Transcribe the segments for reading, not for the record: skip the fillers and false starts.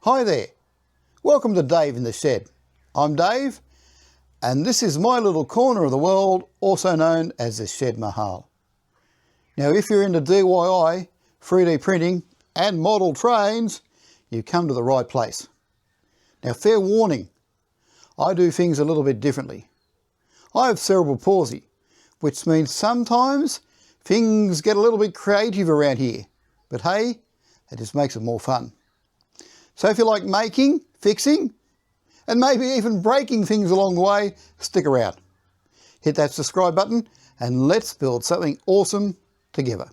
Hi there, welcome to Dave in the Shed. I'm Dave and this is my little corner of the world, also known as the Shed Mahal. Now if you're into DIY, 3D printing and model trains, you've come to the right place. Now fair warning, I do things a little bit differently. I have cerebral palsy, which means sometimes things get a little bit creative around here, but hey, it just makes it more fun. So if you like making, fixing, and maybe even breaking things along the way, stick around. Hit that subscribe button and let's build something awesome together.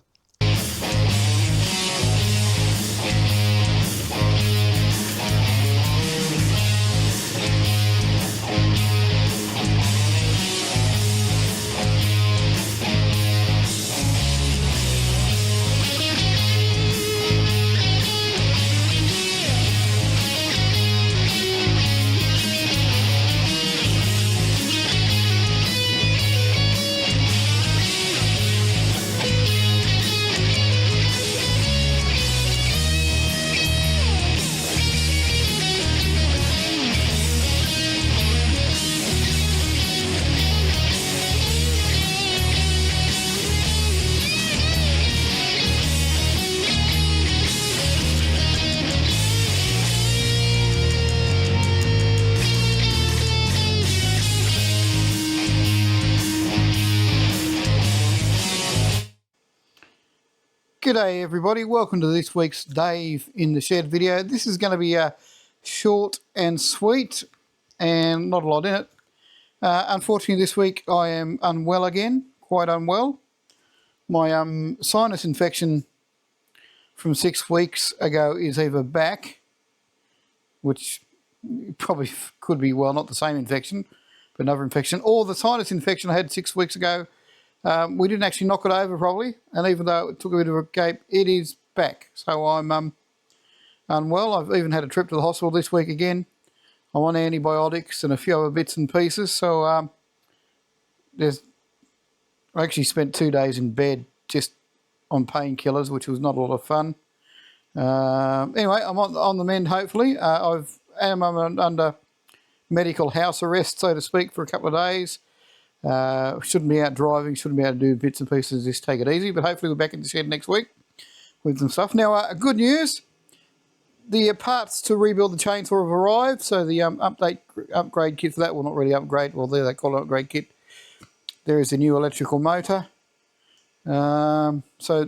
G'day everybody, welcome to this week's Dave in the Shed video. This is going to be short and sweet and not a lot in it. Unfortunately this week I am unwell again, quite unwell. My sinus infection from 6 weeks ago is either back, which probably could be, well, not the same infection, but another infection, or the sinus infection I had 6 weeks ago. We didn't actually knock it over probably, and even though it took a bit of a gape, it is back. So I'm unwell. I've even had a trip to the hospital this week again. I'm on antibiotics and a few other bits and pieces. So I actually spent 2 days in bed just on painkillers, which was not a lot of fun. Anyway, I'm on the mend hopefully. I'm under medical house arrest, so to speak, for a couple of days. Shouldn't be out driving, shouldn't be able to do bits and pieces, just take it easy, but hopefully we're back in the shed next week with some stuff. Now, good news, the parts to rebuild the chainsaw have arrived, so the upgrade kit for that, well, not really upgrade, well, there they call it upgrade kit. There is a new electrical motor, so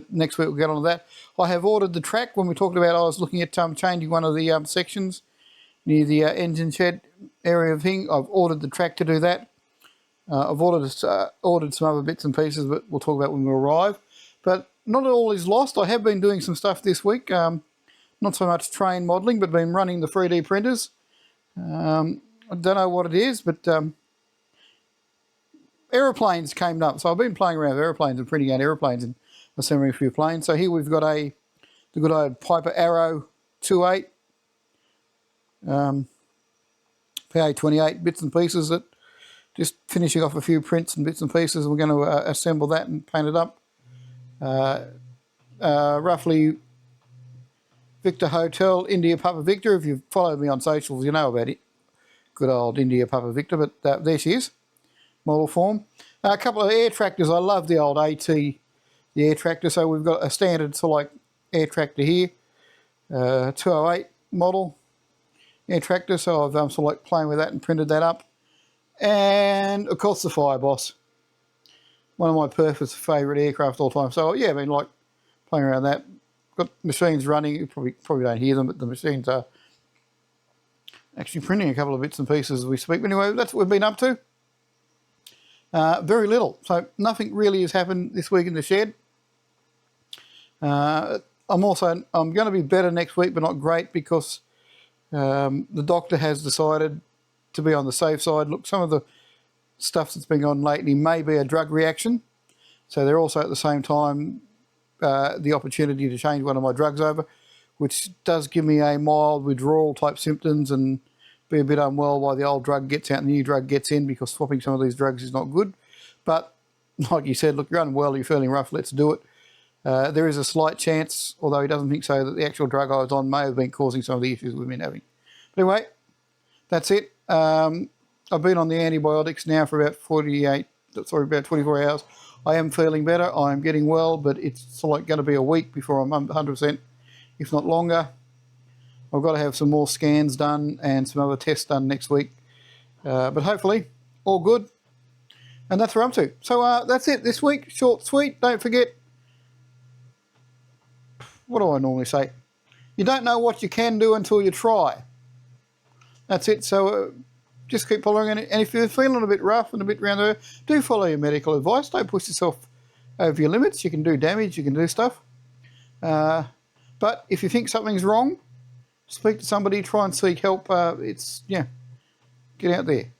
next week we'll get on to that. I have ordered the track. When we talked about, I was looking at changing one of the sections near the engine shed area thing. I've ordered the track to do that. I've ordered some other bits and pieces, but we'll talk about when we arrive. But not all is lost. I have been doing some stuff this week. Not so much train modelling, but been running the 3D printers. I don't know what it is, but aeroplanes came up. So I've been playing around with aeroplanes and printing out aeroplanes and assembling a few planes. So here we've got the good old Piper Arrow 28, PA28 bits and pieces that just finishing off a few prints and bits and pieces. We're going to assemble that and paint it up. Roughly Victor Hotel, India Papa Victor. If you've followed me on socials, you know about it. Good old India Papa Victor, but there she is, model form. A couple of air tractors. I love the old AT, the air tractor. So we've got a standard sort of like air tractor here, 208 model air tractor. So I've sort of like playing with that and printed that up. And of course the Fireboss, one of my perfect favourite aircraft all time. So yeah, I mean, like playing around that. Got machines running. You probably don't hear them, but the machines are actually printing a couple of bits and pieces as we speak. But anyway, that's what we've been up to. Very little. So nothing really has happened this week in the shed. I'm going to be better next week, but not great, because the doctor has decided to be on the safe side. Look, some of the stuff that's been on lately may be a drug reaction. So they're also at the same time the opportunity to change one of my drugs over, which does give me a mild withdrawal type symptoms and be a bit unwell while the old drug gets out and the new drug gets in, because swapping some of these drugs is not good. But like you said, look, you're unwell, you're feeling rough, let's do it. There is a slight chance, although he doesn't think so, that the actual drug I was on may have been causing some of the issues we've been having. But anyway, that's it. I've been on the antibiotics now for about 24 hours. I am feeling better. I'm getting well, but it's like going to be a week before I'm 100%, if not longer. I've got to have some more scans done and some other tests done next week. But hopefully, all good. And that's where I'm to. So that's it this week. Short, sweet. Don't forget, what do I normally say? You don't know what you can do until you try. That's it. So just keep following it. And if you're feeling a bit rough and a bit round there, do follow your medical advice. Don't push yourself over your limits. You can do damage. You can do stuff. But if you think something's wrong, speak to somebody. Try and seek help. Get out there.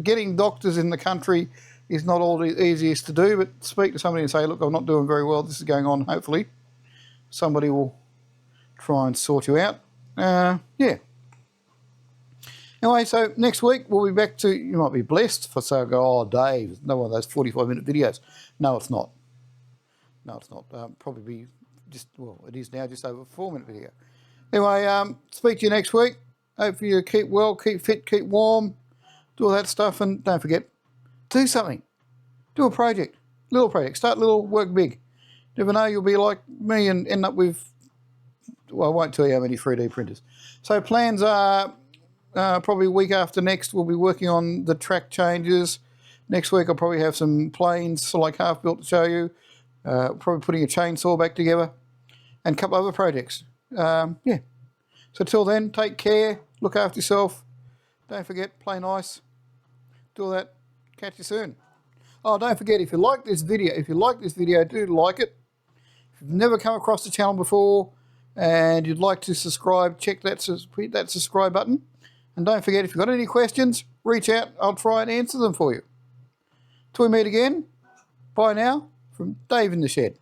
Getting doctors in the country is not all the easiest to do, but speak to somebody and say, look, I'm not doing very well. This is going on. Hopefully somebody will try and sort you out. Yeah. Anyway, so next week we'll be back to, you might be blessed for saying, oh, Dave, no one of those 45-minute videos. No, it's not. No, it's not. Probably be just, well, it is now just over a 4-minute video. Anyway, speak to you next week. Hope you keep well, keep fit, keep warm, do all that stuff, and don't forget, do something. Do a project, little project. Start little, work big. Never know, you'll be like me and end up with, well, I won't tell you how many 3D printers. So plans are probably week after next, we'll be working on the track changes. Next week I'll probably have some planes, so like half built to show you. Probably putting a chainsaw back together and a couple other projects. Yeah. So till then, take care, look after yourself. Don't forget, play nice. Do all that. Catch you soon. Oh, don't forget, if you like this video, do like it. If you've never come across the channel before and you'd like to subscribe, hit that subscribe button. And don't forget, if you've got any questions, reach out. I'll try and answer them for you. Till we meet again, bye now from Dave in the Shed.